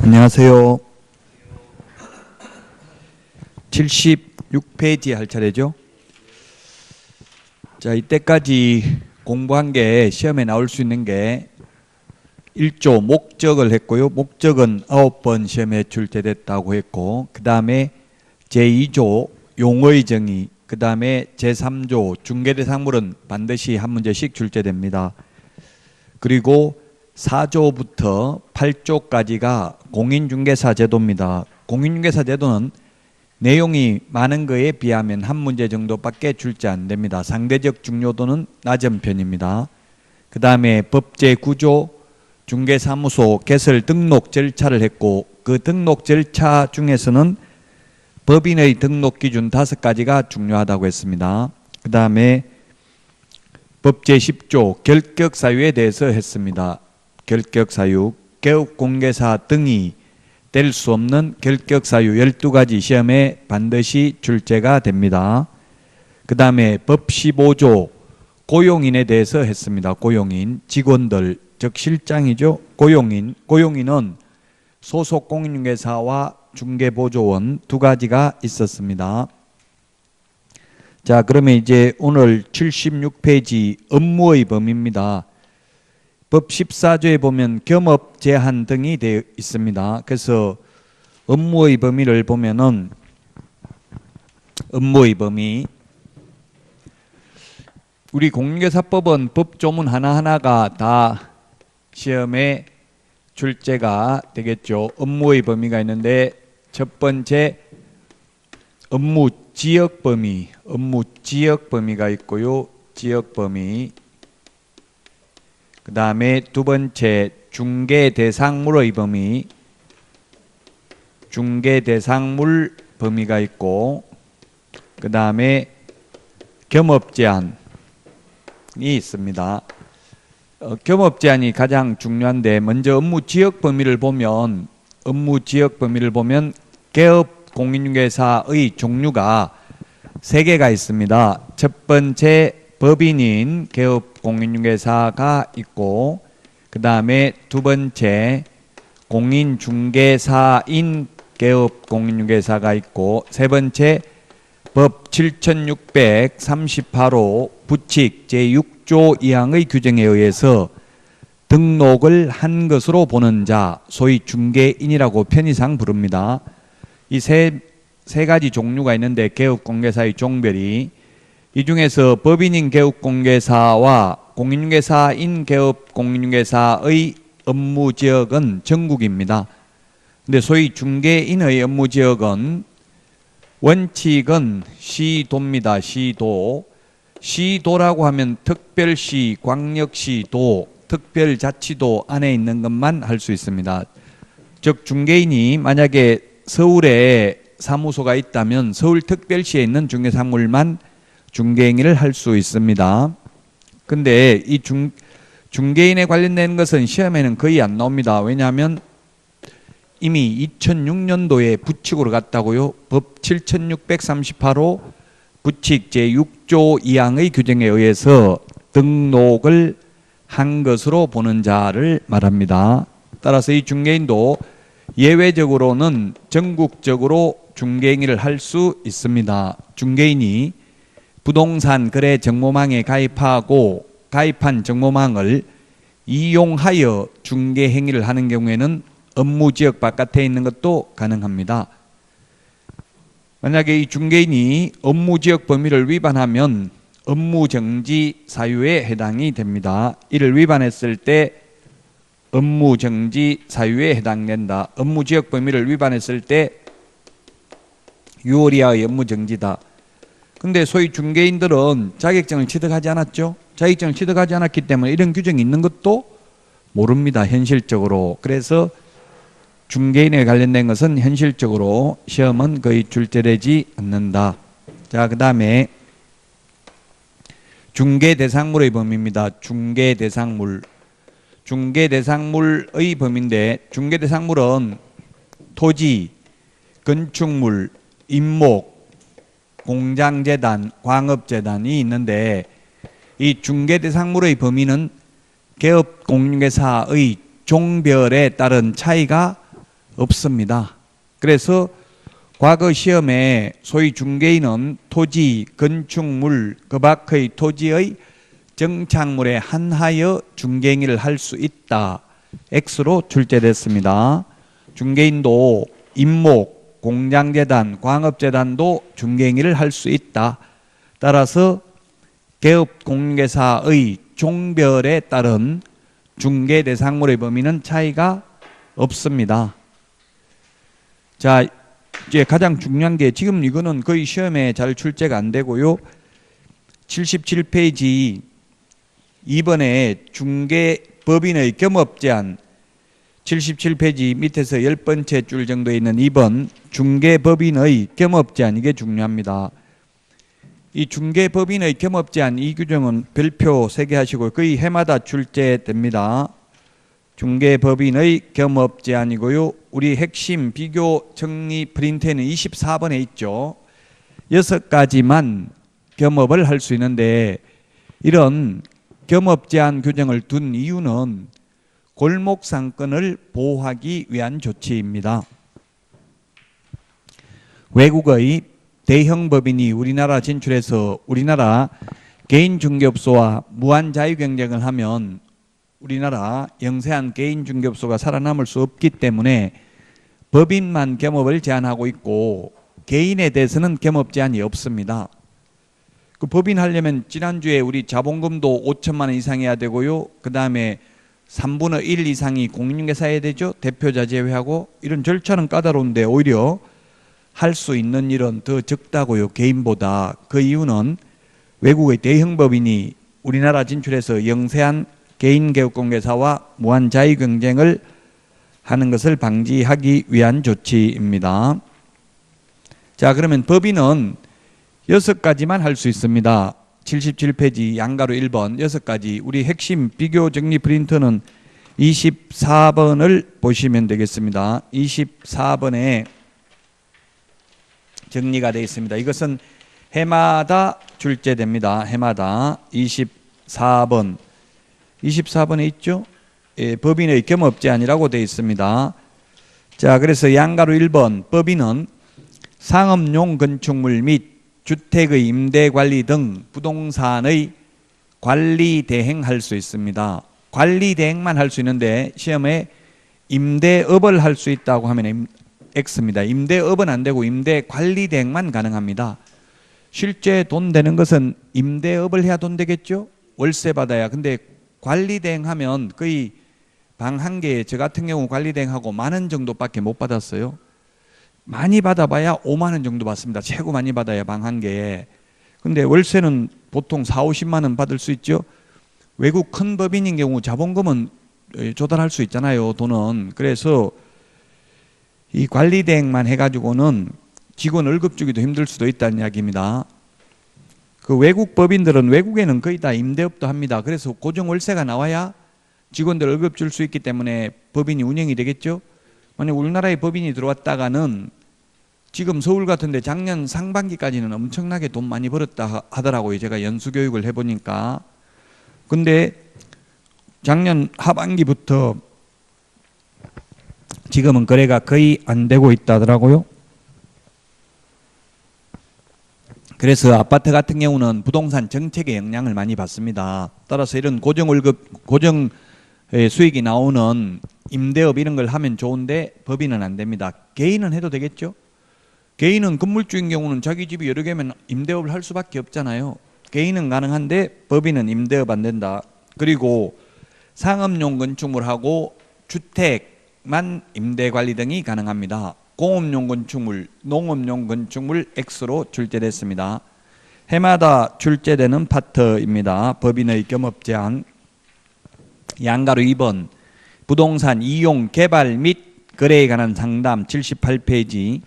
안녕하세요. 76페이지 할 차례죠. 자, 이때까지 공부한 게 시험에 나올 수 있는 게 1조 목적을 했고요. 목적은 9번 시험에 출제됐다고 했고, 그 다음에 제2조 용어의 정의, 그 다음에 제3조 중개대상물은 반드시 한 문제씩 출제됩니다. 그리고 4조부터 8조까지가 공인중개사 제도입니다. 공인중개사 제도는 내용이 많은 거에 비하면 한 문제 정도밖에 출제 안 됩니다. 상대적 중요도는 낮은 편입니다. 그 다음에 법제 구조, 중개사무소 개설 등록 절차를 했고, 그 등록 절차 중에서는 법인의 등록 기준 5가지가 중요하다고 했습니다. 그 다음에 법제 10조 결격 사유에 대해서 했습니다. 결격 사유, 개업공개사 등이 될 수 없는 결격 사유 12가지 시험에 반드시 출제가 됩니다. 그 다음에 법 15조 고용인에 대해서 했습니다. 고용인, 직원들, 즉 실장이죠. 고용인은 소속 공인중개사와 중개보조원 2가지가 있었습니다. 자, 그러면 이제 오늘 76페이지 업무의 범위입니다. 법 14조에 보면 겸업 제한 등이 되어 있습니다. 그래서 업무의 범위를 보면은 업무의 범위, 우리 공인중개사법은 법조문 하나하나가 다 시험에 출제가 되겠죠. 업무의 범위가 있는데 첫 번째 업무 지역 범위, 업무 지역 범위가 있고요. 지역 범위. 그 다음에 두 번째 중개 대상물의 범위, 중개 대상물 범위가 있고, 그 다음에 겸업 제한이 있습니다. 겸업 제한이 가장 중요한데, 먼저 업무 지역 범위를 보면 개업 공인중개사의 종류가 3개가 있습니다. 첫 번째 법인인 개업 공인중개사가 있고, 그 다음에 두 번째 공인중개사인 개업 공인중개사가 있고, 세 번째 법 7638호 부칙 제6조 2항의 규정에 의해서 등록을 한 것으로 보는 자, 소위 중개인이라고 편의상 부릅니다. 이 세 가지 종류가 있는데, 개업공개사의 종별이, 이 중에서 법인인 개업공개사와 공인중개사인 개업공인중개사의 업무지역은 전국입니다. 근데 소위 중개인의 업무지역은 원칙은 시도입니다. 시도라고 하면 특별시, 광역시도, 특별자치도 안에 있는 것만 할 수 있습니다. 즉 중개인이 만약에 서울에 사무소가 있다면 서울특별시에 있는 중개사물만 중개행위를 할 수 있습니다. 근데 이 중개인에 관련된 것은 시험에는 거의 안 나옵니다. 왜냐하면 이미 2006년도에 부칙으로 갔다고요. 법 7638호 부칙 제6조 2항의 규정에 의해서 등록을 한 것으로 보는 자를 말합니다. 따라서 이 중개인도 예외적으로는 전국적으로 중개행위를 할 수 있습니다. 중개인이 부동산 거래 정보망에 가입하고 가입한 정보망을 이용하여 중개행위를 하는 경우에는 업무지역 바깥에 있는 것도 가능합니다. 만약에 이 중개인이 업무지역 범위를 위반하면 업무정지 사유에 해당이 됩니다. 이를 위반했을 때 업무정지 사유에 해당된다. 업무지역 범위를 위반했을 때 6월 이하의 업무정지다. 근데 소위 중개인들은 자격증을 취득하지 않았죠. 자격증을 취득하지 않았기 때문에 이런 규정이 있는 것도 모릅니다. 현실적으로. 그래서 중개인에 관련된 것은 현실적으로 시험은 거의 출제되지 않는다. 자, 그 다음에 중개대상물의 범위입니다. 중개대상물. 중개대상물의 범위인데, 중개대상물은 토지, 건축물, 임목, 공장재단, 광업재단이 있는데, 이 중개대상물의 범위는 개업공인중개사의 종별에 따른 차이가 없습니다. 그래서 과거 시험에 소위 중개인은 토지, 건축물, 그 밖의 토지의 정착물에 한하여 중개행위를 할 수 있다. X로 출제됐습니다. 중개인도 임목, 공장재단, 광업재단도 중개행위를 할 수 있다. 따라서 개업공개사의 종별에 따른 중개 대상물의 범위는 차이가 없습니다. 자, 이제 가장 중요한 게 지금 이거는 거의 시험에 잘 출제가 안 되고요. 77페이지 2번에 중개법인의 겸업제한 77페이지 밑에서 10번째 줄 정도에 있는 2번 중개법인의 겸업제한 이게 중요합니다. 이 중개법인의 겸업제한 이 규정은 별표 3개 하시고 거의 해마다 출제됩니다. 중개법인의 겸업제한이고요. 우리 핵심 비교 정리 프린트에는 24번에 있죠. 6가지만 겸업을 할 수 있는데 이런 겸업제한 규정을 둔 이유는 골목상권을 보호하기 위한 조치입니다. 외국의 대형 법인이 우리나라 진출해서 우리나라 개인 중개업소와 무한 자유 경쟁을 하면 우리나라 영세한 개인 중개업소가 살아남을 수 없기 때문에 법인만 겸업을 제한하고 있고 개인에 대해서는 겸업 제한이 없습니다. 그 법인 하려면 지난주에 우리 자본금도 5천만 원 이상해야 되고요. 그 다음에 3분의 1 이상이 공인중개사여야 되죠. 대표자 제외하고 이런 절차는 까다로운데 오히려 할 수 있는 일은 더 적다고요. 개인보다. 그 이유는 외국의 대형 법인이 우리나라 진출해서 영세한 개인 개업공개사와 무한 자유 경쟁을 하는 것을 방지하기 위한 조치입니다. 자, 그러면 법인은 6가지만 할 수 있습니다. 77페이지 양가로 1번 6가지. 우리 핵심 비교 정리 프린터는 24번을 보시면 되겠습니다. 24번에 정리가 되어 있습니다. 이것은 해마다 출제됩니다. 해마다 24번. 24번에 있죠? 예, 법인의 겸업 제한이라고 되어 있습니다. 자, 그래서 양가로 1번 법인은 상업용 건축물 및 주택의 임대 관리 등 부동산의 관리 대행할 수 있습니다. 관리 대행만 할 수 있는데 시험에 임대업을 할 수 있다고 하면 X입니다. 임대업은 안 되고 임대 관리 대행만 가능합니다. 실제 돈 되는 것은 임대업을 해야 돈 되겠죠? 월세 받아야. 근데 관리 대행하면 거의 방 한 개에 저 같은 경우 관리 대행하고 10,000원 정도밖에 못 받았어요. 많이 받아봐야 50,000원 정도 받습니다. 최고 많이 받아야 방 한 개에. 근데 월세는 보통 40-50만 원 받을 수 있죠. 외국 큰 법인인 경우 자본금은 조달할 수 있잖아요. 돈은. 그래서 이 관리 대행만 해가지고는 직원 월급 주기도 힘들 수도 있다는 이야기입니다. 그 외국 법인들은 외국에는 거의 다 임대업도 합니다. 그래서 고정 월세가 나와야 직원들 월급 줄 수 있기 때문에 법인이 운영이 되겠죠. 만약 우리나라에 법인이 들어왔다가는 지금 서울 같은데 작년 상반기까지는 엄청나게 돈 많이 벌었다 하더라고요. 제가 연수교육을 해보니까. 근데 작년 하반기부터 지금은 거래가 거의 안 되고 있다 하더라고요. 그래서 아파트 같은 경우는 부동산 정책의 영향을 많이 받습니다. 따라서 이런 고정 월급, 고정 수익이 나오는 임대업 이런 걸 하면 좋은데 법인은 안 됩니다. 개인은 해도 되겠죠? 개인은 건물주인 경우는 자기 집이 여러 개면 임대업을 할 수밖에 없잖아요. 개인은 가능한데 법인은 임대업 안 된다. 그리고 상업용 건축물하고 주택만 임대관리 등이 가능합니다. 공업용 건축물, 농업용 건축물 X로 출제됐습니다. 해마다 출제되는 파트입니다. 법인의 겸업 제한. 양가로 2번 부동산 이용 개발 및 거래에 관한 상담 78페이지.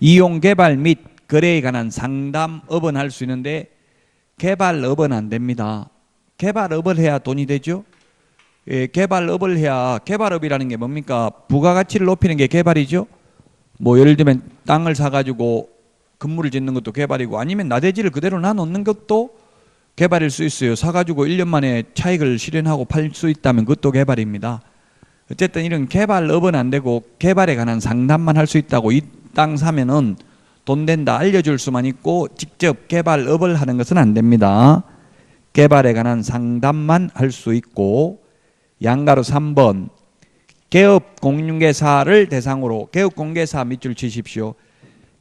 이용 개발 및 거래에 관한 상담업은 할 수 있는데 개발업은 안 됩니다. 개발업을 해야 돈이 되죠. 예, 개발업을 해야. 개발업이라는 게 뭡니까? 부가가치를 높이는 게 개발이죠. 뭐 예를 들면 땅을 사가지고 건물을 짓는 것도 개발이고, 아니면 나대지를 그대로 놔놓는 것도 개발일 수 있어요. 사가지고 1년 만에 차익을 실현하고 팔 수 있다면 그것도 개발입니다. 어쨌든 이런 개발업은 안 되고 개발에 관한 상담만 할 수 있다고, 이 땅 사면은 돈 된다 알려줄 수만 있고 직접 개발업을 하는 것은 안 됩니다. 개발에 관한 상담만 할 수 있고, 양가로 3번 개업 공인중개사를 대상으로, 개업 공개사 밑줄 치십시오.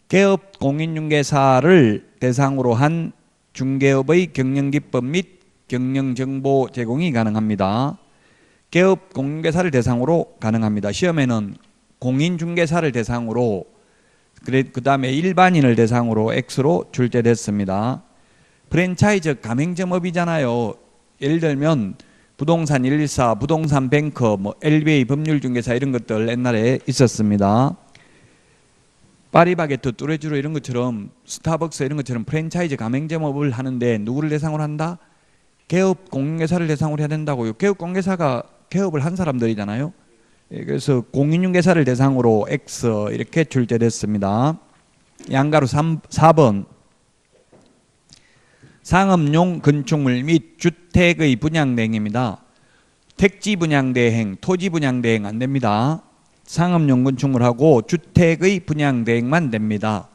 개업 공인중개사를 대상으로 한 중개업의 경영기법 및 경영정보 제공이 가능합니다. 개업 공인중개사를 대상으로 가능합니다. 시험에는 공인중개사를 대상으로, 그 다음에 일반인을 대상으로 X로 출제됐습니다. 프랜차이즈 가맹점업이잖아요. 예를 들면 부동산 114, 부동산 뱅커, 뭐 LBA 법률중개사 이런 것들 옛날에 있었습니다. 파리바게트, 뚜레쥬르 이런 것처럼, 스타벅스 이런 것처럼 프랜차이즈 가맹점업을 하는데 누구를 대상으로 한다? 개업 공인중개사를 대상으로 해야 된다고요. 개업 공인중개사가 개업을 한 사람들이잖아요. 그래서 공인중개사를 대상으로 X 이렇게 출제됐습니다. 양가로 4번 상업용 건축물 및 주택의 분양대행입니다. 택지 분양대행, 토지 분양대행 안 됩니다. 상업용 건축물하고 주택의 분양대행만 됩니다.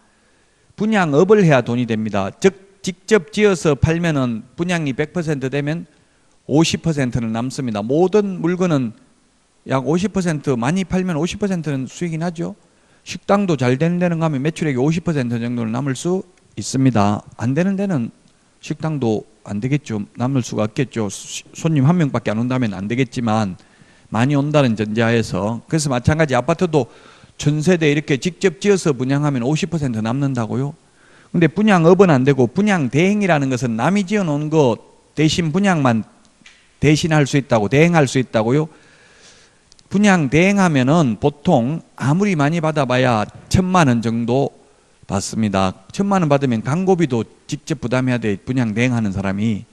분양업을 해야 돈이 됩니다. 즉 직접 지어서 팔면은 분양이 100% 되면 50%는 남습니다. 모든 물건은 약 50% 많이 팔면 50%는 수익이 나죠. 식당도 잘 되는 데는 가면 매출액이 50% 정도는 남을 수 있습니다. 안 되는 데는 식당도 안 되겠죠. 남을 수가 없겠죠. 손님 한 명밖에 안 온다면 안 되겠지만 많이 온다는 전제하에서. 그래서 마찬가지 아파트도 전세대 이렇게 직접 지어서 분양하면 50% 남는다고요. 근데 분양업은 안 되고, 분양대행이라는 것은 남이 지어놓은 거 대신 분양만 대신할 수 있다고, 대행할 수 있다고요. 분양 대행하면은 보통 아무리 많이 받아봐야 1,000만 원 정도 받습니다. 1,000만 원 받으면 광고비도 직접 부담해야 돼. 분양 대행하는 사람이.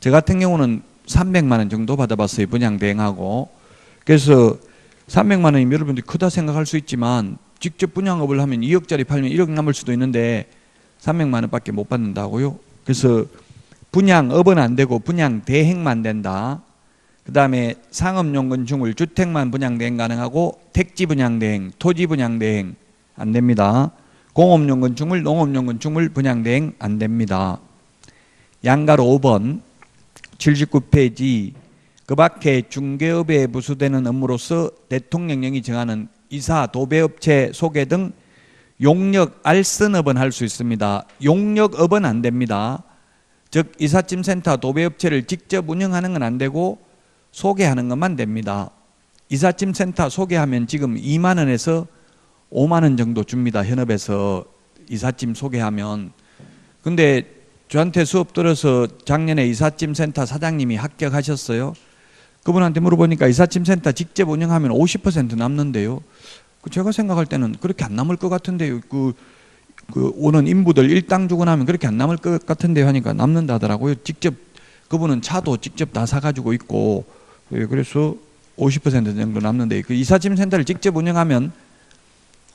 저 같은 경우는 300만 원 정도 받아봤어요. 분양 대행하고. 그래서 300만 원이면 여러분들이 크다 생각할 수 있지만 직접 분양업을 하면 2억짜리 팔면 1억 남을 수도 있는데 300만 원밖에 못 받는다고요. 그래서 분양업은 안 되고 분양 대행만 된다. 그 다음에 상업용 건축물, 주택만 분양대행 가능하고 택지 분양대행, 토지 분양대행 안 됩니다. 공업용 건축물, 농업용 건축물 분양대행 안 됩니다. 양가로 5번 79페이지 그 밖에 중개업에 부수되는 업무로서 대통령령이 정하는 이사, 도배업체 소개 등 용역 알선업은 할 수 있습니다. 용역업은 안 됩니다. 즉 이삿짐센터, 도배업체를 직접 운영하는 건 안 되고 소개하는 것만 됩니다. 이삿짐센터 소개하면 지금 2만 원에서 5만 원 정도 줍니다. 현업에서 이삿짐 소개하면. 근데 저한테 수업 들어서 작년에 이삿짐센터 사장님이 합격하셨어요. 그분한테 물어보니까 이삿짐센터 직접 운영하면 50% 남는데요. 제가 생각할 때는 그렇게 안 남을 것 같은데요. 그 오는 인부들 일당 주고 나면 그렇게 안 남을 것 같은데요 하니까 남는다 하더라고요. 직접 그분은 차도 직접 다 사가지고 있고, 그래서 50% 정도 남는데, 그 이삿짐센터를 직접 운영하면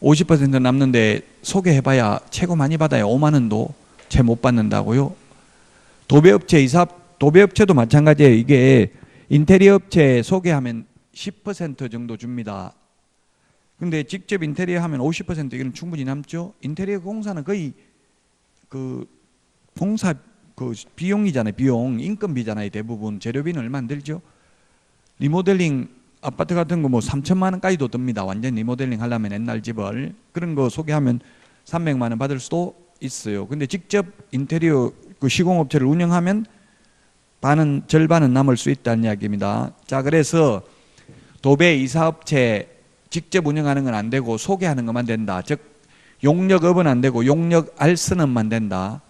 50% 남는데 소개해봐야 최고 많이 받아야 5만 원도 채 못 받는다고요. 도배업체도 마찬가지예요. 이게 인테리어 업체 소개하면 10% 정도 줍니다. 근데 직접 인테리어 하면 50% 이건 충분히 남죠. 인테리어 공사는 거의 그 공사 그 비용이잖아요. 비용, 인건비잖아요. 대부분 재료비는 얼마 안 들죠. 리모델링 아파트 같은 거 뭐 3천만 원까지도 듭니다. 완전 리모델링 하려면 옛날 집을. 그런 거 소개하면 300만 원 받을 수도 있어요. 근데 직접 인테리어 그 시공업체를 운영하면 절반은 남을 수 있다는 이야기입니다. 자, 그래서 도배 이사업체 직접 운영하는 건 안 되고 소개하는 것만 된다. 즉 용역업은 안 되고 용역 알선업만 된다.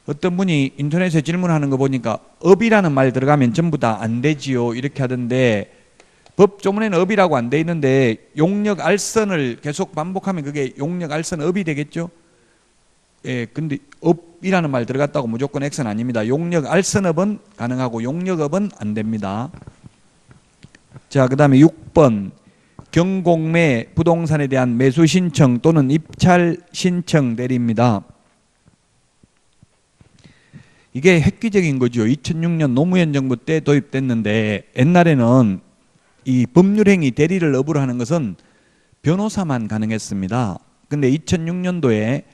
어떤 분이 인터넷에 질문하는 거 보니까 업이라는 말 들어가면 전부 다 안 되지요 이렇게 하던데, 법조문에는 업이라고 안 돼 있는데 용역 알선을 계속 반복하면 그게 용역 알선 업이 되겠죠. 예, 근데 업이라는 말 들어갔다고 무조건 X는 아닙니다. 용역 알선업은 가능하고 용역업은 안 됩니다. 자, 그 다음에 6번 경공매 부동산에 대한 매수 신청 또는 입찰 신청 대리입니다. 이게 획기적인 거죠. 2006년 노무현 정부 때 도입됐는데, 옛날에는 이 법률행위 대리를 업으로 하는 것은 변호사만 가능했습니다. 근데 2006년도에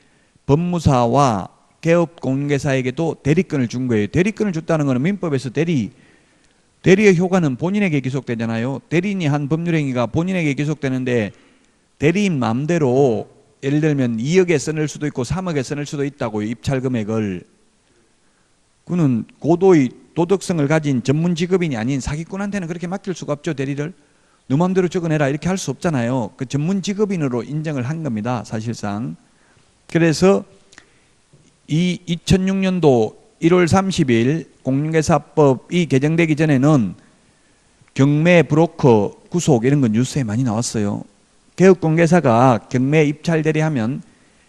법무사와 개업공개사에게도 대리권을 준 거예요. 대리권을 줬다는 것은 민법에서 대리의 효과는 본인에게 기속되잖아요. 대리인이 한 법률행위가 본인에게 기속되는데 대리인 마음대로 예를 들면 2억에 써낼 수도 있고 3억에 써낼 수도 있다고요. 입찰 금액을. 그는 고도의 도덕성을 가진 전문 직업인이 아닌 사기꾼한테는 그렇게 맡길 수가 없죠. 대리를. 너 마음대로 적어내라 이렇게 할 수 없잖아요. 그 전문 직업인으로 인정을 한 겁니다. 사실상. 그래서 이 2006년도 1월 30일 공인중개사법이 개정되기 전에는 경매 브로커 구속 이런 건 뉴스에 많이 나왔어요. 개업공개사가 경매 입찰 대리하면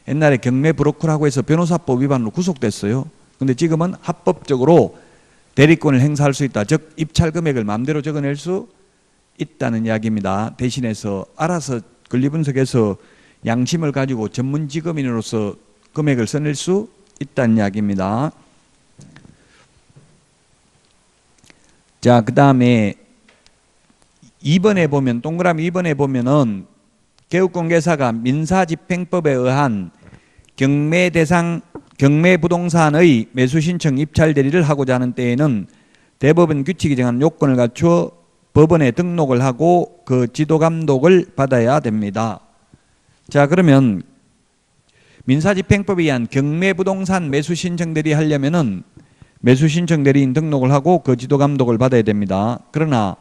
옛날에 경매 브로커라고 해서 변호사법 위반으로 구속됐어요. 근데 지금은 합법적으로 대리권을 행사할 수 있다. 즉 입찰 금액을 마음대로 적어낼 수 있다는 이야기입니다. 대신해서 알아서 권리분석해서 양심을 가지고 전문 직업인으로서 금액을 써낼 수 있다는 이야기입니다. 자, 그 다음에 2번에 보면 동그라미 2번에 보면은 개업공개사가 민사집행법에 의한 경매부동산의 매수신청 입찰 대리를 하고자 하는 때에는 대법원 규칙이 정한 요건을 갖추어 법원에 등록을 하고 그 지도감독을 받아야 됩니다. 자, 그러면 민사집행법에 의한 경매부동산 매수신청 대리 하려면은 매수신청 대리인 등록을 하고 그 지도감독을 받아야 됩니다. 그러나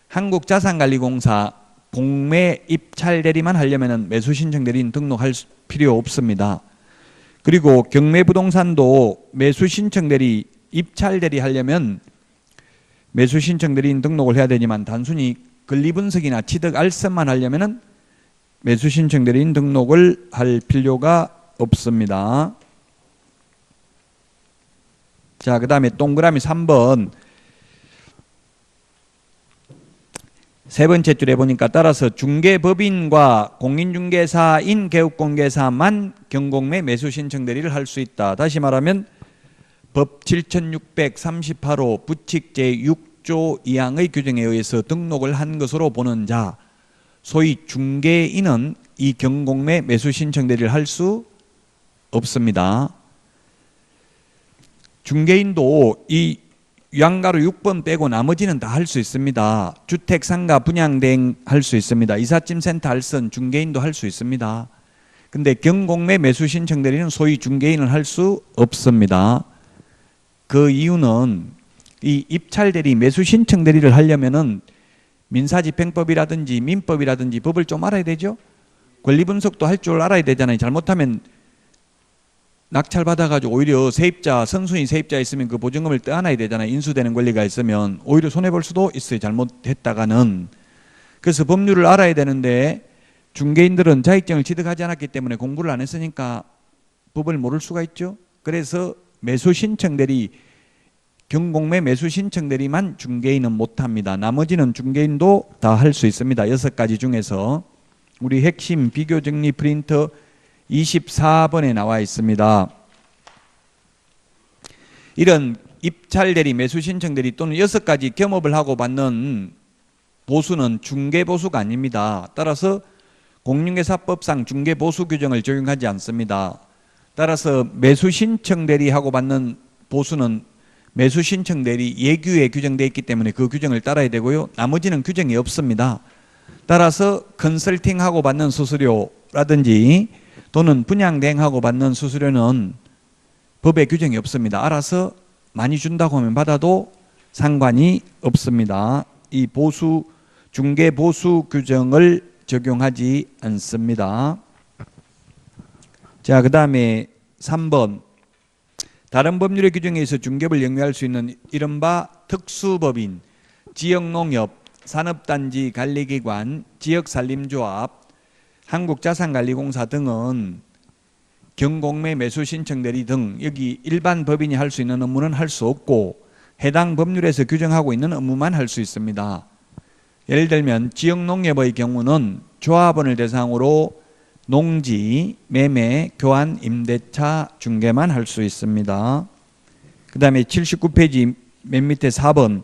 한국자산관리공사 공매 입찰 대리만 하려면은 매수신청 대리인 등록할 필요 없습니다. 그리고 경매부동산도 매수신청 대리, 입찰 대리 하려면 매수신청 대리인 등록을 해야 되지만 단순히 권리분석이나 취득 알선만 하려면은 매수신청 대리인 등록을 할 필요가 없습니다. 자, 그 다음에 동그라미 3번 세 번째 줄에 보니까 따라서 중개법인과 공인중개사인 개업공개사만 경공매 매수신청 대리를 할 수 있다. 다시 말하면 법 7638호 부칙 제6조 2항의 규정에 의해서 등록을 한 것으로 보는 자, 소위 중개인은 이 경공매 매수신청 대리를 할 수 없습니다. 중개인도 이 양가로 6번 빼고 나머지는 다 할 수 있습니다. 주택상가 분양대행 할 수 있습니다. 이삿짐센터 알선 중개인도 할 수 있습니다. 근데 경공매 매수신청 대리는 소위 중개인을 할 수 없습니다. 그 이유는 이 입찰 대리, 매수신청 대리를 하려면은 민사집행법이라든지 민법이라든지 법을 좀 알아야 되죠. 권리분석도 할 줄 알아야 되잖아요. 잘못하면 낙찰받아가지고 오히려 세입자, 선순위 세입자 있으면 그 보증금을 떼어놔야 되잖아요. 인수되는 권리가 있으면 오히려 손해볼 수도 있어요. 잘못했다가는. 그래서 법률을 알아야 되는데 중개인들은 자격증을 취득하지 않았기 때문에 공부를 안 했으니까 법을 모를 수가 있죠. 그래서 매수신청 대리, 경공매 매수신청 대리만 중개인은 못합니다. 나머지는 중개인도 다 할 수 있습니다. 6가지 중에서. 우리 핵심 비교정리 프린터 24번에 나와 있습니다. 이런 입찰 대리, 매수신청 대리 또는 6가지 겸업을 하고 받는 보수는 중개보수가 아닙니다. 따라서 공인중개사법상 중개보수 규정을 적용하지 않습니다. 따라서 매수신청 대리하고 받는 보수는 매수신청 대리 예규에 규정되어 있기 때문에 그 규정을 따라야 되고요. 나머지는 규정이 없습니다. 따라서 컨설팅하고 받는 수수료라든지 또는 분양대행하고 받는 수수료는 법에 규정이 없습니다. 알아서 많이 준다고 하면 받아도 상관이 없습니다. 이 보수, 중개보수 규정을 적용하지 않습니다. 자, 그 다음에 3번 다른 법률의 규정에 의해서 중개업을 영위할 수 있는 이른바 특수법인, 지역농협, 산업단지 관리기관, 지역산림조합, 한국자산관리공사 등은 경공매 매수신청 대리 등 여기 일반 법인이 할 수 있는 업무는 할 수 없고 해당 법률에서 규정하고 있는 업무만 할 수 있습니다. 예를 들면 지역농협의 경우는 조합원을 대상으로 농지, 매매, 교환, 임대차, 중개만 할 수 있습니다. 그 다음에 79페이지 맨 밑에 4번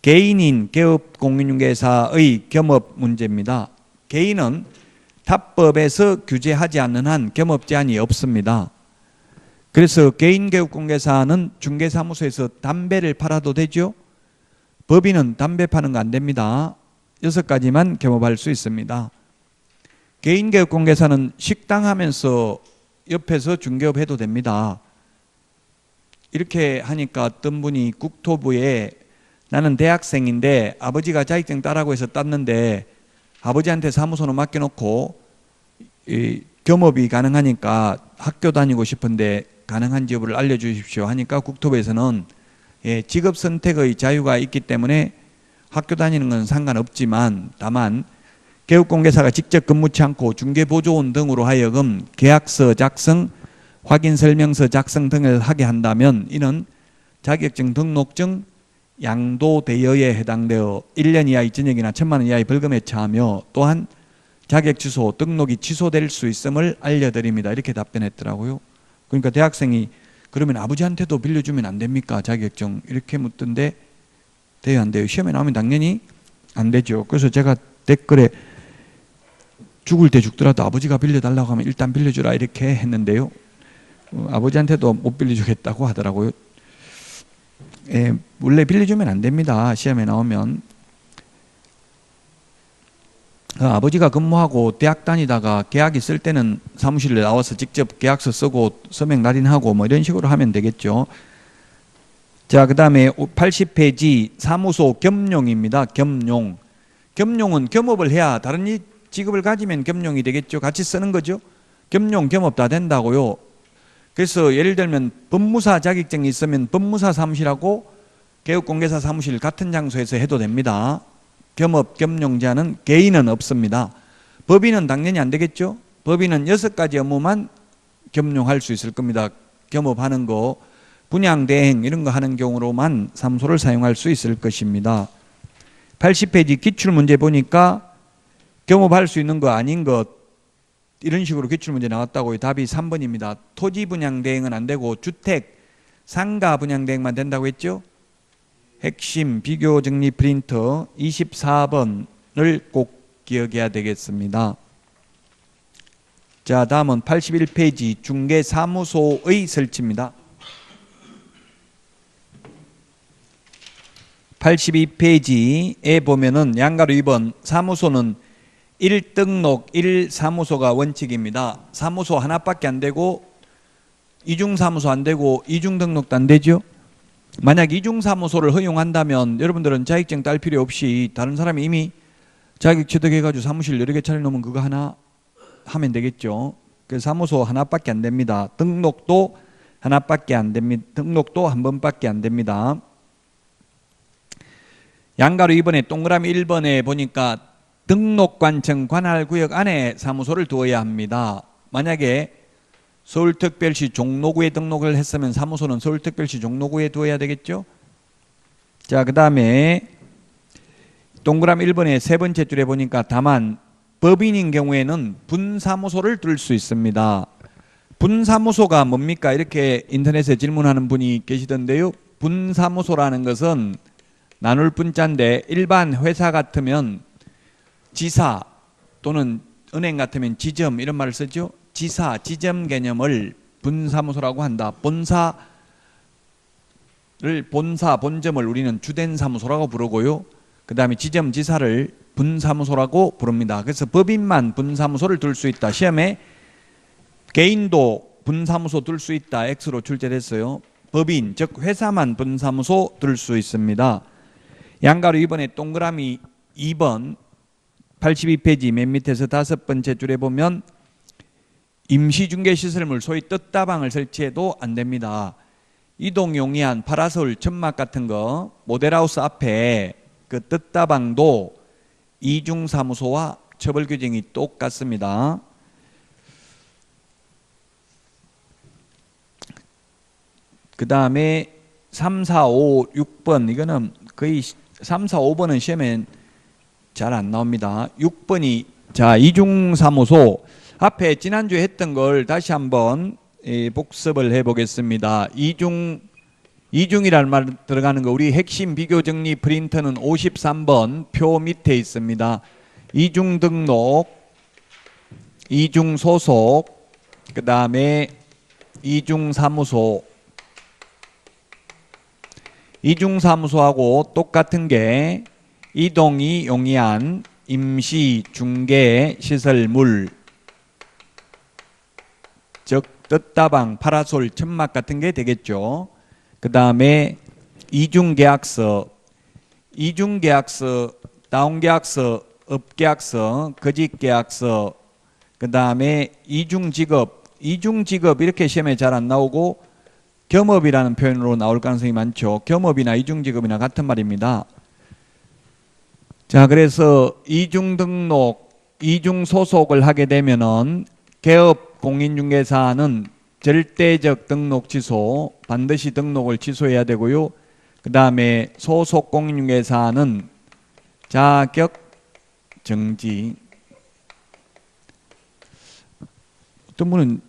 개인인 개업공인중개사의 겸업 문제입니다. 개인은 타법에서 규제하지 않는 한 겸업 제한이 없습니다. 그래서 개인 개업공개사는 중개사무소에서 담배를 팔아도 되죠. 법인은 담배 파는 거 안 됩니다. 6가지만 겸업할 수 있습니다. 개인 개업공개사는 식당 하면서 옆에서 중개업 해도 됩니다. 이렇게 하니까 어떤 분이 국토부에 나는 대학생인데 아버지가 자격증 따라고 해서 땄는데 아버지한테 사무소는 맡겨놓고 겸업이 가능하니까 학교 다니고 싶은데 가능한지 여부를 알려주십시오 하니까 국토부에서는 직업 선택의 자유가 있기 때문에 학교 다니는 건 상관없지만 다만 개업공개사가 직접 근무치 않고 중개보조원 등으로 하여금 계약서 작성, 확인설명서 작성 등을 하게 한다면 이는 자격증 등록증 양도대여에 해당되어 1년 이하의 징역이나 1,000만 원 이하의 벌금에 처하며 또한 자격 취소, 등록이 취소될 수 있음을 알려드립니다. 이렇게 답변했더라고요. 그러니까 대학생이 그러면 아버지한테도 빌려주면 안 됩니까? 자격증 이렇게 묻던데 돼요 안 돼요? 시험에 나오면 당연히 안 되죠. 그래서 제가 댓글에 죽을 때 죽더라도 아버지가 빌려달라고 하면 일단 빌려주라 이렇게 했는데요. 아버지한테도 못 빌려주겠다고 하더라고요. 원래 빌려주면 안 됩니다. 시험에 나오면. 아버지가 근무하고 대학 다니다가 계약 있을 때는 사무실에 나와서 직접 계약서 쓰고 서명 날인하고 뭐 이런 식으로 하면 되겠죠. 자, 그 다음에 80페이지 사무소 겸용입니다. 겸용. 겸용은 겸업을 해야 다른 직업을 가지면 겸용이 되겠죠. 같이 쓰는 거죠. 겸용, 겸업 다 된다고요. 그래서 예를 들면 법무사 자격증이 있으면 법무사 사무실하고 개업공개사 사무실 같은 장소에서 해도 됩니다. 겸업, 겸용 제한은 개인은 없습니다. 법인은 당연히 안 되겠죠. 법인은 6가지 업무만 겸용할 수 있을 겁니다. 겸업하는 거, 분양, 대행 이런 거 하는 경우로만 사무소를 사용할 수 있을 것입니다. 80페이지 기출문제 보니까 겸업할 수 있는 거 아닌 것 이런 식으로 기출문제 나왔다고요. 답이 3번입니다. 토지 분양 대행은 안 되고 주택, 상가 분양 대행만 된다고 했죠. 핵심 비교 정리 프린터 24번을 꼭 기억해야 되겠습니다. 자, 다음은 81페이지 중개사무소의 설치입니다. 82페이지에 보면은 양가로 2번 사무소는 1등록 1사무소가 원칙입니다. 사무소 하나밖에 안 되고 이중사무소 안 되고 이중등록도 안 되죠. 만약 이중사무소를 허용한다면 여러분들은 자격증 딸 필요 없이 다른 사람이 이미 자격 취득해가지고 사무실 여러 개 차려놓으면 그거 하나 하면 되겠죠. 그래서 사무소 하나밖에 안 됩니다. 등록도 하나밖에 안 됩니다. 등록도 한 번밖에 안 됩니다. 양가로 2번에 동그라미 1번에 보니까 등록관청 관할구역 안에 사무소를 두어야 합니다. 만약에 서울특별시 종로구에 등록을 했으면 사무소는 서울특별시 종로구에 두어야 되겠죠. 자, 그 다음에 동그라미 1번의 3번째 줄에 보니까 다만 법인인 경우에는 분사무소를 둘 수 있습니다. 분사무소가 뭡니까? 이렇게 인터넷에 질문하는 분이 계시던데요. 분사무소라는 것은 나눌 분자인데 일반 회사 같으면 지사 또는 은행 같으면 지점 이런 말을 쓰죠. 지사, 지점 개념을 분사무소라고 한다. 본사, 본점을 우리는 주된 사무소라고 부르고요. 그 다음에 지점, 지사를 분사무소라고 부릅니다. 그래서 법인만 분사무소를 둘 수 있다. 시험에 개인도 분사무소 둘 수 있다. X로 출제됐어요. 법인, 즉 회사만 분사무소 둘 수 있습니다. 양가로 2번에 동그라미 2번 82페이지 맨 밑에서 5번째 줄에 보면 임시중개시설물 소위 뜻다방을 설치해도 안 됩니다. 이동용이한 파라솔 천막 같은 거 모델하우스 앞에 그 뜻다방도 이중사무소와 처벌규정이 똑같습니다. 그 다음에 3, 4, 5, 6번 이거는 거의 3, 4, 5번은 시험에 잘 안 나옵니다. 6번이 자 이중사무소 앞에 지난주에 했던 걸 다시 한번 복습을 해보겠습니다. 이중이라는 말 들어가는 거 우리 핵심 비교 정리 프린터는 53번 표 밑에 있습니다. 이중 등록, 이중 소속, 그 다음에 이중 사무소. 이중 사무소하고 똑같은 게 이동이 용이한 임시 중개 시설물, 즉 뜻다방, 파라솔, 천막 같은 게 되겠죠. 그 다음에 이중계약서, 이중계약서, 다운계약서, 업계약서, 거짓계약서, 그 다음에 이중직업, 이중직업 이렇게 시험에 잘 안 나오고 겸업이라는 표현으로 나올 가능성이 많죠. 겸업이나 이중직업이나 같은 말입니다. 자, 그래서 이중등록, 이중소속을 하게 되면은 개업 공인중개사는 절대적 등록 취소, 반드시 등록을 취소해야 되고요. 그 다음에 소속 공인중개사는 자격 정지. 어떤 분은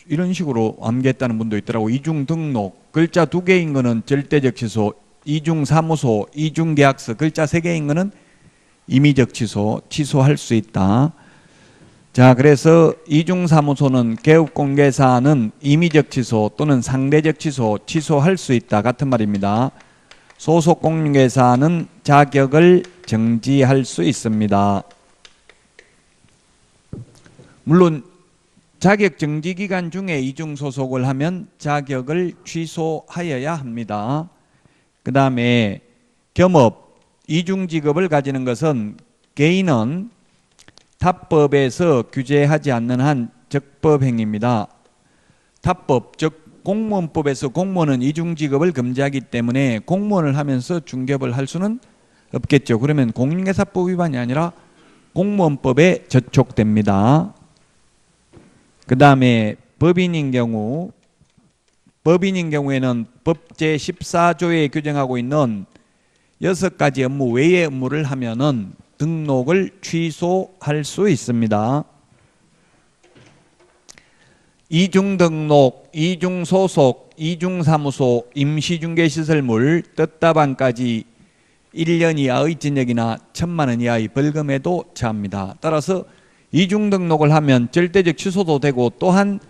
이런 식으로 암기했다는 분도 있더라고. 이중 등록, 글자 2개인 거는 절대적 취소, 이중 사무소, 이중 계약서, 글자 3개인 거는 임의적 취소, 취소할 수 있다. 자, 그래서 이중사무소는 개업공개사는 임의적 취소 또는 상대적 취소, 취소할 수 있다. 같은 말입니다. 소속공개사는 자격을 정지할 수 있습니다. 물론 자격 정지 기간 중에 이중소속을 하면 자격을 취소하여야 합니다. 그 다음에 겸업, 이중직업을 가지는 것은 개인은 타법에서 규제하지 않는 한 적법행위입니다. 타법, 즉 공무원법에서 공무원은 이중직업을 금지하기 때문에 공무원을 하면서 중개업을 할 수는 없겠죠. 그러면 공인중개사법 위반이 아니라 공무원법에 저촉됩니다. 그 다음에 법인인 경우에는 법 제14조에 규정하고 있는 6가지 업무 외의 업무를 하면은 등록을 취소할 수 있습니다. 이중등록, 이중소속, 이중사무소, 임시중개시설물, 뜻다방까지 1년 이하의 징역이나 1,000만 원 이하의 벌금에도 처합니다. 따라서 이중등록을 하면 절대적 취소도 되고 또한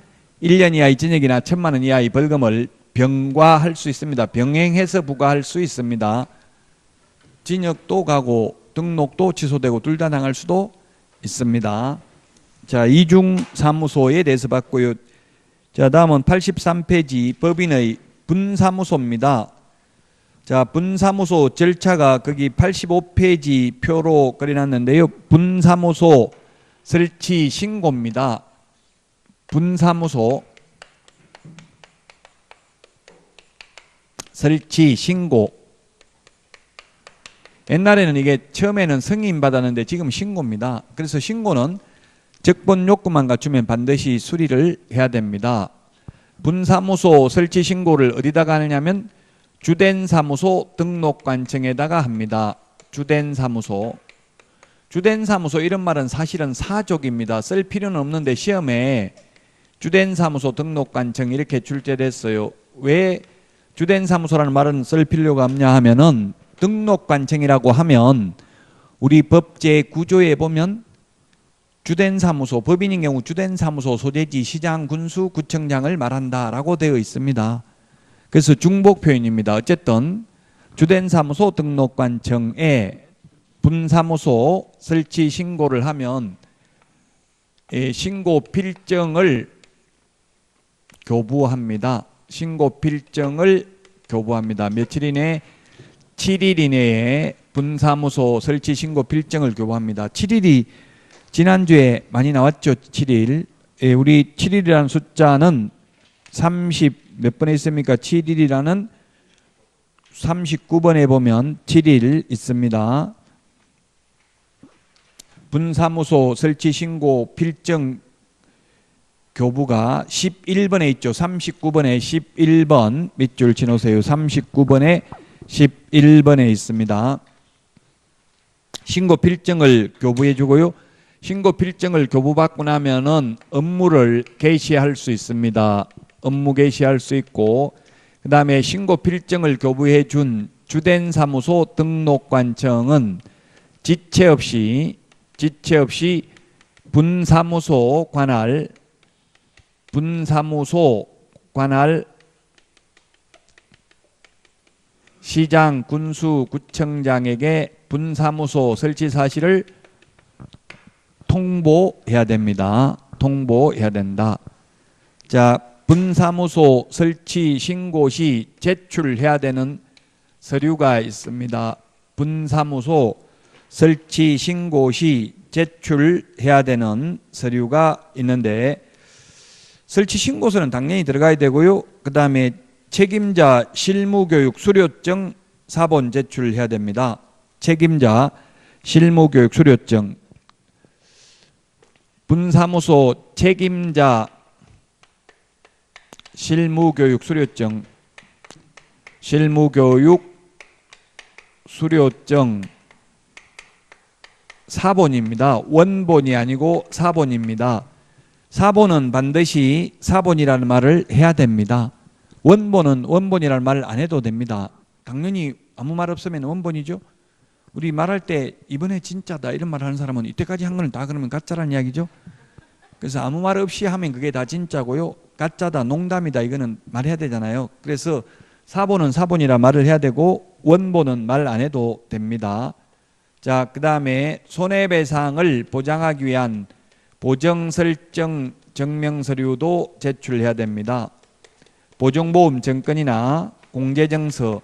1년 이하의 징역이나 1,000만 원 이하의 벌금을 병과할 수 있습니다. 병행해서 부과할 수 있습니다. 징역도 가고 등록도 취소되고 둘 다 당할 수도 있습니다. 자, 이중사무소에 대해서 봤고요. 자, 다음은 83페이지 법인의 분사무소입니다. 자, 분사무소 절차가 거기 85페이지 표로 그려놨는데요. 분사무소 설치 신고입니다. 분사무소 설치 신고. 옛날에는 이게 처음에는 승인 받았는데 지금 신고입니다. 그래서 신고는 적본 요건만 갖추면 반드시 수리를 해야 됩니다. 분사무소 설치 신고를 어디다가 하느냐면 주된 사무소 등록관청에다가 합니다. 주된 사무소. 주된 사무소 이런 말은 사실은 사족입니다. 쓸 필요는 없는데 시험에 주된 사무소 등록관청 이렇게 출제됐어요. 왜 주된 사무소라는 말은 쓸 필요가 없냐 하면은 등록관청이라고 하면 우리 법제 구조에 보면 주된 사무소, 법인인 경우 주된 사무소 소재지 시장, 군수, 구청장을 말한다라고 되어 있습니다. 그래서 중복 표현입니다. 어쨌든 주된 사무소 등록관청에 분사무소 설치 신고를 하면 신고 필정을 교부합니다. 신고 필정을 교부합니다. 며칠 이내 7일 이내에 분사무소 설치 신고 필정을 교부합니다. 7일이 지난주에 많이 나왔죠. 7일. 우리 7일이라는 숫자는 30 몇 번에 있습니까? 7일이라는 39번에 보면 7일 있습니다. 분사무소 설치 신고 필정 교부가 11번에 있죠. 39번에 11번 밑줄 치놓으세요. 39번에 11번에 있습니다. 신고 필정을 교부해 주고요. 신고 필정을 교부받고 나면은 업무를 개시할 수 있습니다. 업무 개시할 수 있고 그 다음에 신고 필증을 교부해 준 주된 사무소 등록관청은 지체 없이 분사무소 관할 시장, 군수, 구청장에게 분사무소 설치 사실을 통보해야 됩니다. 통보해야 된다. 자, 분사무소 설치 신고 시 제출해야 되는 서류가 있습니다. 분사무소 설치 신고 시 제출해야 되는 서류가 있는데, 설치 신고서는 당연히 들어가야 되고요. 그 다음에 책임자 실무교육 수료증 4본 제출해야 됩니다. 책임자 실무교육 수료증. 분사무소 책임자 실무교육 수료증 4본입니다. 원본이 아니고 4본입니다. 4본은 반드시 4본이라는 말을 해야 됩니다. 원본은 원본이라는 말을 안 해도 됩니다. 당연히 아무 말 없으면 원본이죠. 우리 말할 때 이번에 진짜다 이런 말 하는 사람은 이때까지 한 거는 다 그러면 가짜라는 이야기죠. 그래서 아무 말 없이 하면 그게 다 진짜고요. 가짜다, 농담이다 이거는 말해야 되잖아요. 그래서 4본은 4본이라 말을 해야 되고 원본은 말 안 해도 됩니다. 자, 그 다음에 손해배상을 보장하기 위한 보정설정 증명서류도 제출해야 됩니다. 보정보험 증권이나 공제증서,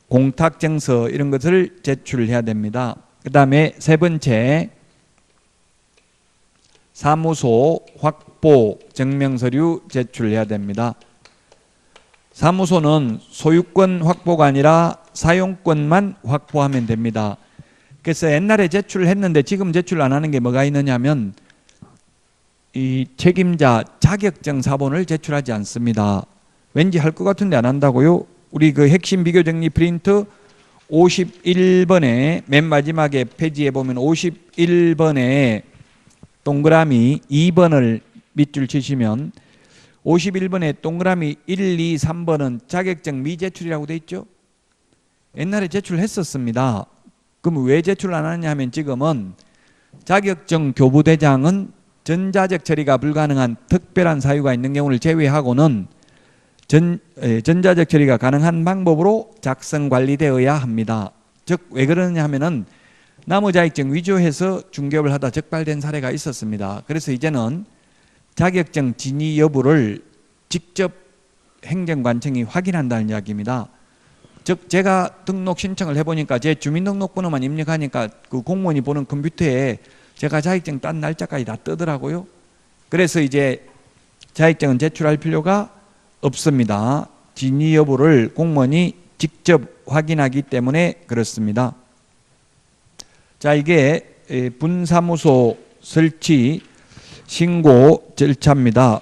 공탁증서 이런 것을 제출해야 됩니다. 그 다음에 세 번째, 사무소 확보 증명서류 제출해야 됩니다. 사무소는 소유권 확보가 아니라 사용권만 확보하면 됩니다. 그래서 옛날에 제출했는데 지금 제출 안 하는 게 뭐가 있느냐면 이 책임자 자격증 사본을 제출하지 않습니다. 왠지 할 것 같은데 안 한다고요? 우리 그 핵심 비교정리 프린트 51번에 맨 마지막에 페이지에 보면 51번에 동그라미 2번을 밑줄 치시면 51번에 동그라미 1, 2, 3번은 자격증 미제출이라고 돼 있죠. 옛날에 제출했었습니다. 그럼 왜 제출 안 하느냐 하면 지금은 자격증 교부대장은 전자적 처리가 불가능한 특별한 사유가 있는 경우를 제외하고는 전자적 처리가 가능한 방법으로 작성 관리되어야 합니다. 즉 왜 그러느냐 하면은 나무자격증 위조해서 중개업을 하다 적발된 사례가 있었습니다. 그래서 이제는 자격증 진위 여부를 직접 행정관청이 확인한다는 이야기입니다. 즉 제가 등록 신청을 해보니까 제 주민등록번호만 입력하니까 그 공무원이 보는 컴퓨터에 제가 자격증 딴 날짜까지 다 뜨더라고요. 그래서 이제 자격증은 제출할 필요가 없습니다. 진위 여부를 공무원이 직접 확인하기 때문에 그렇습니다. 자, 이게 분사무소 설치 신고 절차입니다.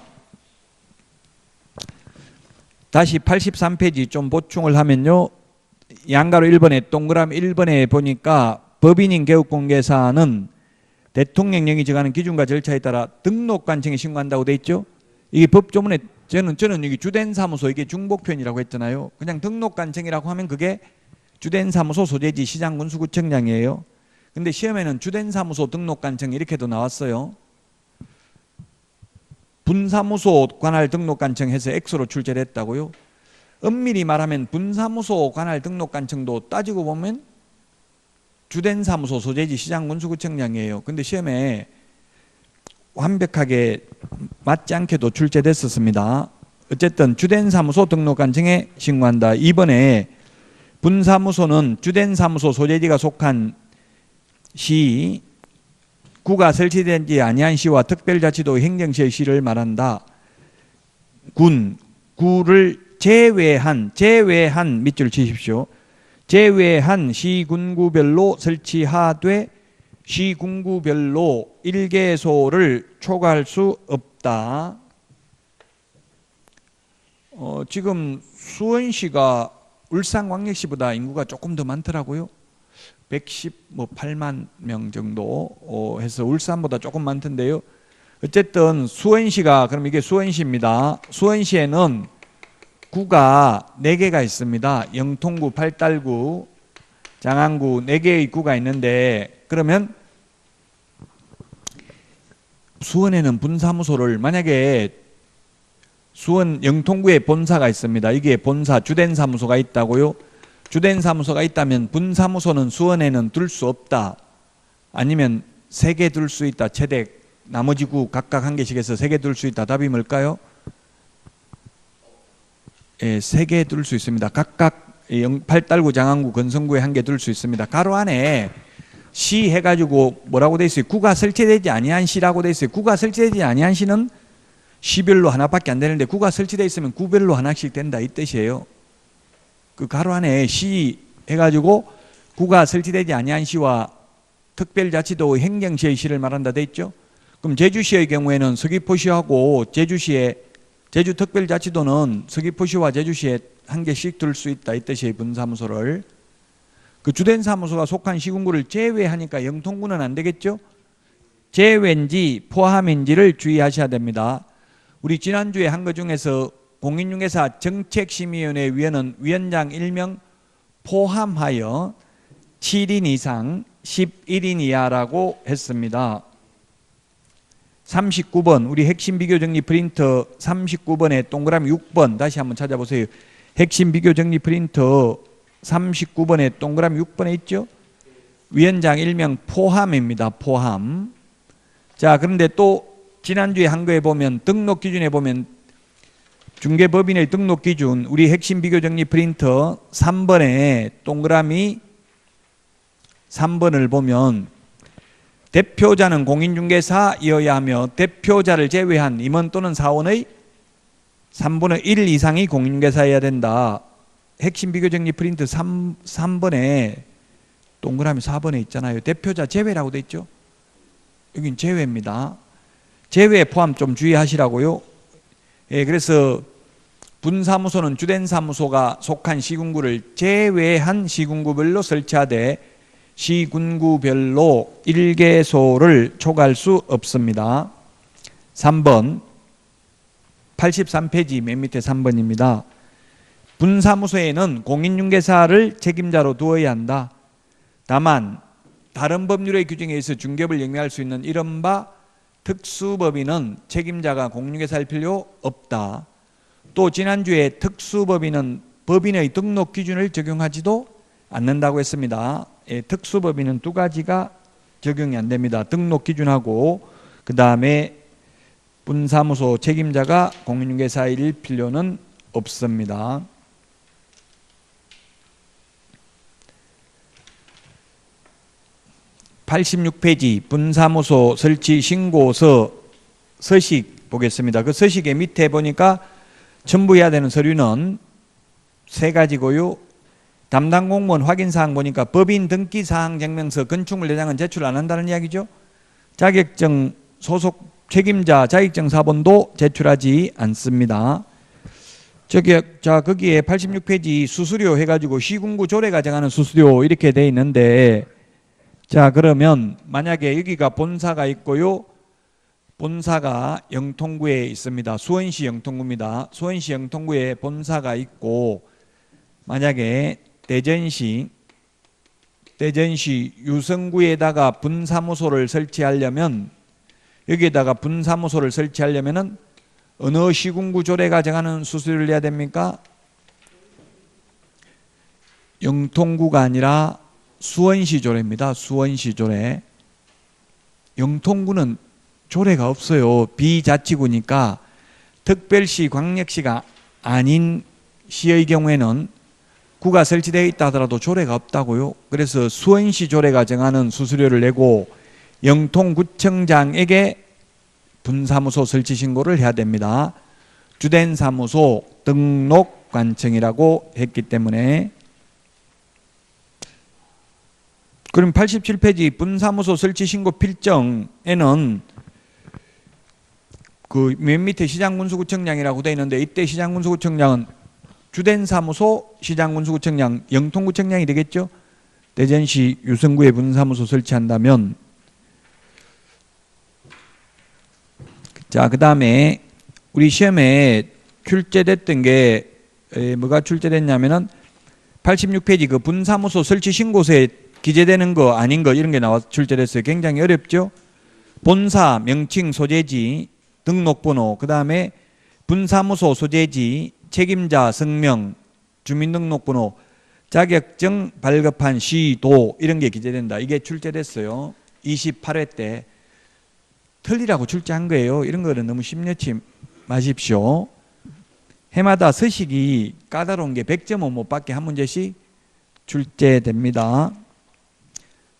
다시 83페이지 좀 보충을 하면요. 양가로 1번에 동그라미 1번에 보니까 법인인 개업공개사는 대통령령이 정하는 기준과 절차에 따라 등록관청에 신고한다고 돼 있죠. 이게 법조문에 저는 이게 주된 사무소 이게 중복편이라고 했잖아요. 그냥 등록관청이라고 하면 그게 주된 사무소 소재지 시장군수구청장이에요. 근데 시험에는 주된 사무소 등록관청 이렇게도 나왔어요. 분사무소 관할 등록관청 해서 X로 출제를 했다고요. 엄밀히 말하면 분사무소 관할 등록관청도 따지고 보면 주된 사무소 소재지 시장군수구청장이에요. 근데 시험에 완벽하게 맞지 않게도 출제됐었습니다. 어쨌든 주된 사무소 등록관청에 신고한다. 이번에 분사무소는 주된 사무소 소재지가 속한 시, 구가 설치되지 아니한 시와 특별자치도 행정시의 시를 말한다. 구를 제외한 밑줄 치십시오. 제외한 시군구별로 설치하되 시군구별로 1개소를 초과할 수 없다. 지금 수원시가 울산광역시보다 인구가 조금 더 많더라고요. 118만 명 정도 해서 울산보다 조금 많던데요. 어쨌든 수원시가 그럼 이게 수원시입니다. 수원시에는 구가 4개가 있습니다. 영통구, 팔달구, 장안구 4개의 구가 있는데, 그러면 수원에는 분사무소를, 만약에 수원 영통구에 본사가 있습니다. 이게 본사, 주된 사무소가 있다고요. 주된 사무소가 있다면 분사무소는 수원에는 둘 수 없다. 아니면 3개 둘 수 있다. 최대 나머지 구 각각 1개씩 해서 3개 둘 수 있다. 답이 뭘까요? 예, 3개 둘 수 있습니다. 각각 팔달구, 장안구, 건성구에 1개 둘 수 있습니다. 가로 안에 시 해가지고 뭐라고 돼 있어요? 구가 설치되지 아니한 시라고 돼 있어요. 구가 설치되지 아니한 시는 시별로 하나밖에 안 되는데, 구가 설치되어 있으면 구별로 하나씩 된다, 이 뜻이에요. 그 가로 안에 시 해가지고 구가 설치되지 아니한 시와 특별자치도 행정시의 시를 말한다 돼 있죠. 그럼 제주시의 경우에는 서귀포시하고 제주시의, 제주특별자치도는 서귀포시와 제주시에 1개씩 둘 수 있다, 이 뜻이에요. 분사무소를. 그 주된 사무소가 속한 시군구를 제외하니까 영통구는 안 되겠죠. 제외인지 포함인지를 주의하셔야 됩니다. 우리 지난주에 한 것 중에서 공인중개사 정책심의위원회 위원은 위원장 1명 포함하여 7인 이상 11인 이하라고 했습니다. 39번 우리 핵심 비교 정리 프린터 39번에 동그라미 6번 다시 한번 찾아보세요. 핵심 비교 정리 프린터 39번에 동그라미 6번에 있죠. 위원장 1명 포함입니다. 포함. 자, 그런데 또 지난주에 한 거에 보면 등록 기준에 보면 중개법인의 등록 기준 우리 핵심 비교 정리 프린터 3번에 동그라미 3번을 보면 대표자는 공인중개사이어야 하며 대표자를 제외한 임원 또는 사원의 3분의 1 이상이 공인중개사여야 된다. 핵심 비교 정리 프린트 3번에 동그라미 4번에 있잖아요. 대표자 제외라고 돼 있죠. 여긴 제외입니다. 제외 포함 좀 주의하시라고요. 예, 그래서 분사무소는 주된 사무소가 속한 시군구를 제외한 시군구별로 설치하되 시군구별로 1개소를 초과할 수 없습니다. 3번 83페이지 맨 밑에 3번입니다. 분사무소에는 공인중개사를 책임자로 두어야 한다. 다만 다른 법률의 규정에 의해서 중개업을 영위할 수 있는 이른바 특수법인은 책임자가 공인중개사일 필요 없다. 또 지난주에 특수법인은 법인의 등록 기준을 적용하지도 않는다고 했습니다. 예, 특수법인은 2가지가 적용이 안 됩니다. 등록 기준하고 그 다음에 분사무소 책임자가 공인중개사일 필요는 없습니다. 86페이지 분사무소 설치 신고서 서식 보겠습니다. 그 서식의 밑에 보니까 첨부해야 되는 서류는 3가지고요. 담당 공무원 확인사항 보니까 법인 등기사항 증명서 건축물 내장은 제출 안 한다는 이야기죠. 자격증 소속 책임자 자격증 사본도 제출하지 않습니다. 자, 거기에 86페이지 수수료 해가지고 시군구 조례가 정하는 수수료 이렇게 돼 있는데, 자, 그러면 만약에 여기가 본사가 있고요. 본사가 영통구에 있습니다. 수원시 영통구입니다. 수원시 영통구에 본사가 있고, 만약에 대전시 유성구에다가 분사무소를 설치하려면, 여기에다가 분사무소를 설치하려면은 어느 시군구 조례가 정하는 수수료를 내야 됩니까? 영통구가 아니라 수원시 조례입니다. 수원시 조례. 영통구는 조례가 없어요. 비자치구니까 특별시, 광역시가 아닌 시의 경우에는 구가 설치되어 있다 하더라도 조례가 없다고요. 그래서 수원시 조례가 정하는 수수료를 내고 영통구청장에게 분사무소 설치 신고를 해야 됩니다. 주된 사무소 등록관청이라고 했기 때문에. 그럼 87페이지 분사무소 설치 신고 필정에는 그 맨 밑에 시장군수구청장이라고 되어 있는데, 이때 시장군수구청장은 주된 사무소 시장군수구청장 영통구청장이 되겠죠. 대전시 유성구에 분사무소 설치한다면. 자, 그 다음에 우리 시험에 출제됐던 게 뭐가 출제됐냐면은 86페이지 그 분사무소 설치 신고서에 기재되는 거 아닌 거 이런 게 나와 출제됐어요. 굉장히 어렵죠. 본사, 명칭, 소재지, 등록번호, 그 다음에 분사무소 소재지, 책임자, 성명, 주민등록번호, 자격증 발급한 시, 도 이런 게 기재된다. 이게 출제됐어요. 28회 때. 틀리라고 출제한 거예요. 이런 거는 너무 심려치 마십시오. 해마다 서식이 까다로운 게 100.5밖에 한 문제씩 출제됩니다.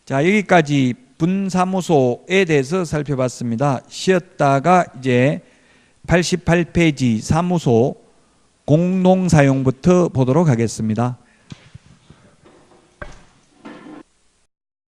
자, 여기까지 분사무소에 대해서 살펴봤습니다. 쉬었다가 이제 88페이지 사무소 공동사용부터 보도록 하겠습니다.